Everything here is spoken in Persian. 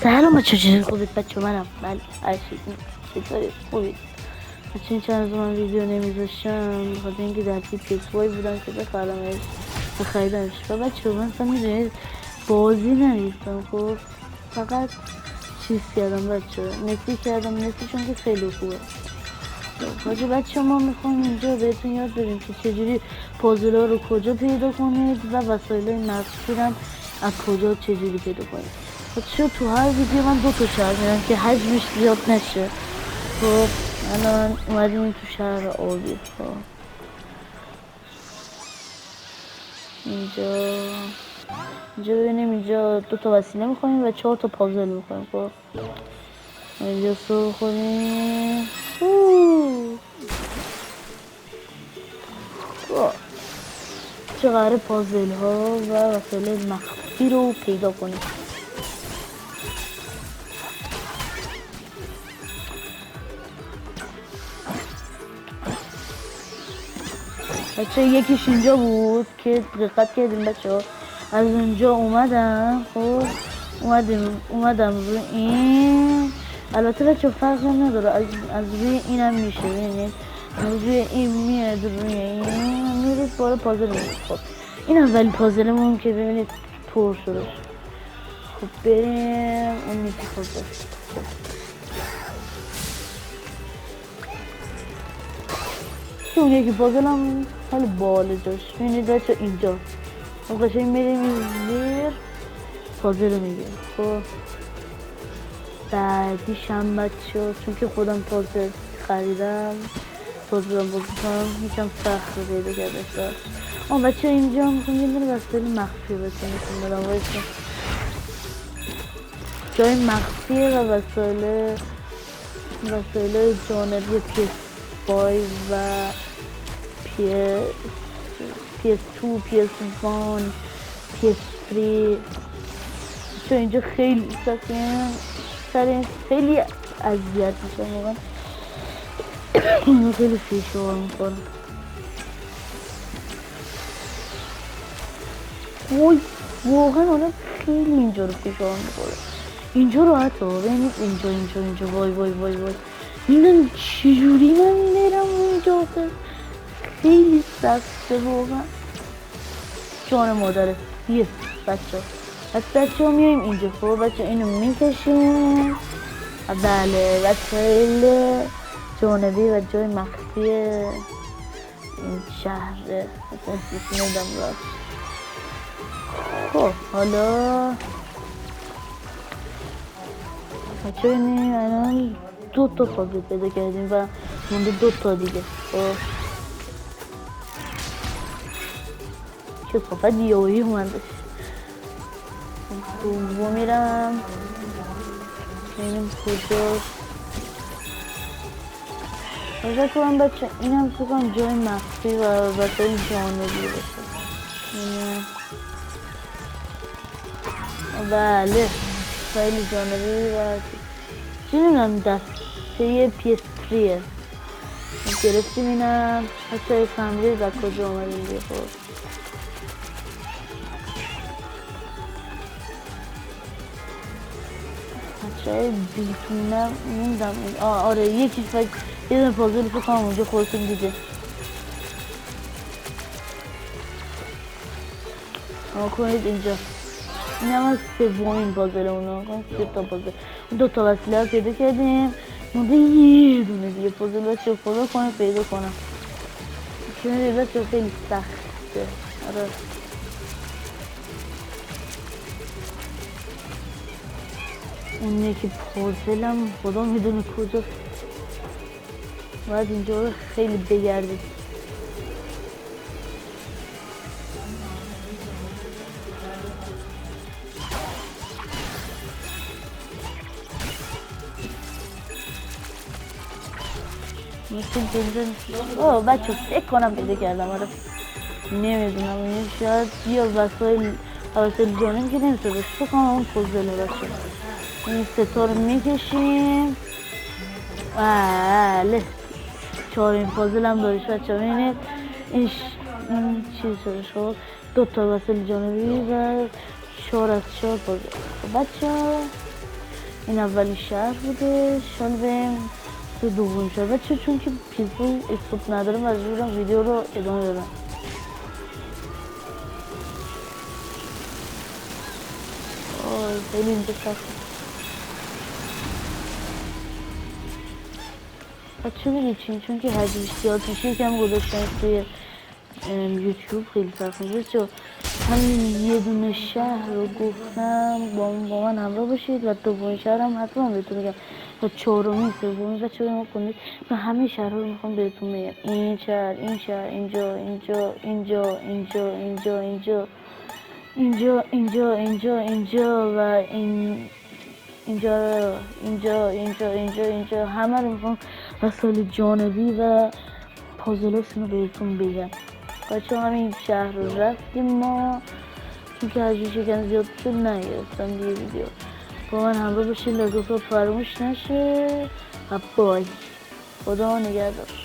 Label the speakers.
Speaker 1: سلام چجوری خوبید بچه منم من عرشید چطوری خوبید بچه این چند روز من ویدیو نمیذاشتم بخاطر اینکه در PS5 بودم که بخرمش بخریدمش و بچه من اصلا میدونید بازی نریختم خب فقط چیز کردم بچه نسی کردم نسی چون که خیلی خوبه باشه بچه ما میخوایم اینجا بهتون یاد بدیم که چجوری پازل ها رو کجا پیدا کنید و وسایل نقشی هم از کجا چجوری پیدا کنید بچه تو هر ویدیو من 2 تا شهر میرم که حجمش زیاد نشه خب الان اومدیم تو شهر آبی خب اینجا ببینیم اینجا 2 تا وسیله میخوایم و 4 تا پازل میخوایم خب اینجا سر خوریم چه قراره پازل ها و وسایل مخفی رو پیدا کنیم بچه یکیش اینجا بود که دقت کردیم بچه ها از اونجا اومدم خب اومدم روی این البته بچه فرق نداره از روی اینم میشه ببینید روی این میاد روی این میرید بالا پازل میشه خب این اولی پازلمون که ببینید پر شده خب بریم اون یکی پازل اون یکی پازل هم خیلی باله داشت ببینید بچه اینجا خب قشنگ میریم زیر پازل رو میگیریم خب بعدیش هم بچه چون که خودم پازل خریدم پازلم بازی کنم یکم سخت رو پیدا کردش دار بچه اینجا میخوام یه دونه وسایل مخفی بسیم میتونم برام وایسیم جای مخفیه و وسایل جانبی PS5 و PS2 PS1 PS3 چون اینجا خیلی سر این خیلی اذیت میشه واقعا خیلی فشار میخورم وای واقعا آدم خیلی اینجا رو فشار میخوره اینجا رو حتی ببینید اینجا وای میدونم چجوری من میرم اونجا خیلی سخته واقعا جان مادره یه بچه ها میایم اینجا خب بچه اینو میکشیم بله وسایل جانبی و جای مخفی این شهره مثلا نمیدم راست خب حالا بچه بینیم الان 2 تا پازل پیدا کردیم و مونده 2 تا دیگه خب چه صفت یاهی اومدش دوم میرم ببینیم کجاست بذار کنم بچه اینم سکنم جای مخفی و وسایل جانبی باشه بله وسایل جانبی و چی نمیدونم دسته PS3 گرفتیم اینم بچه فهمیدید و کجا اومدیم دیگه خب بچه بیتونم نمیدم آره یکیش باید یه دونه پازل رو کنم اونجا خودتون دیده کنید اینجا این هم از سومین پازل اونو کنید 3 تا پازل 2 تا وسیله رو پیدا کردیم مونده یه دونه دیگه پازل بچه خدا کنه پیدا کنم کنید بچه خیلی سخته آره اون یکی پازلم خدا میدونه کجاست باید اینجا رو خیلی بگردید بچه فکر کنم پیدا کردم آره نمیدونم این شاید یا وسایل جانم که نمیشه بشه فکر کنم اون پازله بچه این 3 تا رو میکشیم بله 4 این پازل هم داریش بچه ببینید این چیز شده شد 2 تا وسایل جانبی و 4 از 4 پازل بچه این اولی شهر بوده. حالا بریم تو دوم شهر. بچه چون که پیسفول استوب نداره مجبورم ویدیو رو ادامه بدم. خیلی اینجا سخته. بچه میگه چون که حجمش زیاد میشه یکم گذاشتنش توی یوتیوب خیلی سخت میشه. چون همین یه دونه شهر رو گفتم با من همراه باشید و دومین شهر هم حتما بهتون میگم و چهارمی سومی بچه ما کنید. من همه شهرها رو میخوام بهتون میگم. این شهر، این شهر، اینجا، اینجا، اینجا، اینجا، اینجا، اینجا، اینجا، اینجا، اینجا، اینجا و اینجا همه رو میخوام مسائل جانبی و پازلاشون رو بهتون بگم. بچه همین شهر رو رفتیم ما چون که حجمش یکم زیاد شد نگرفتم دیگه ویدیو. با من همراه باشید، لایک و فراموش نشه و بای. خدا نگهدار.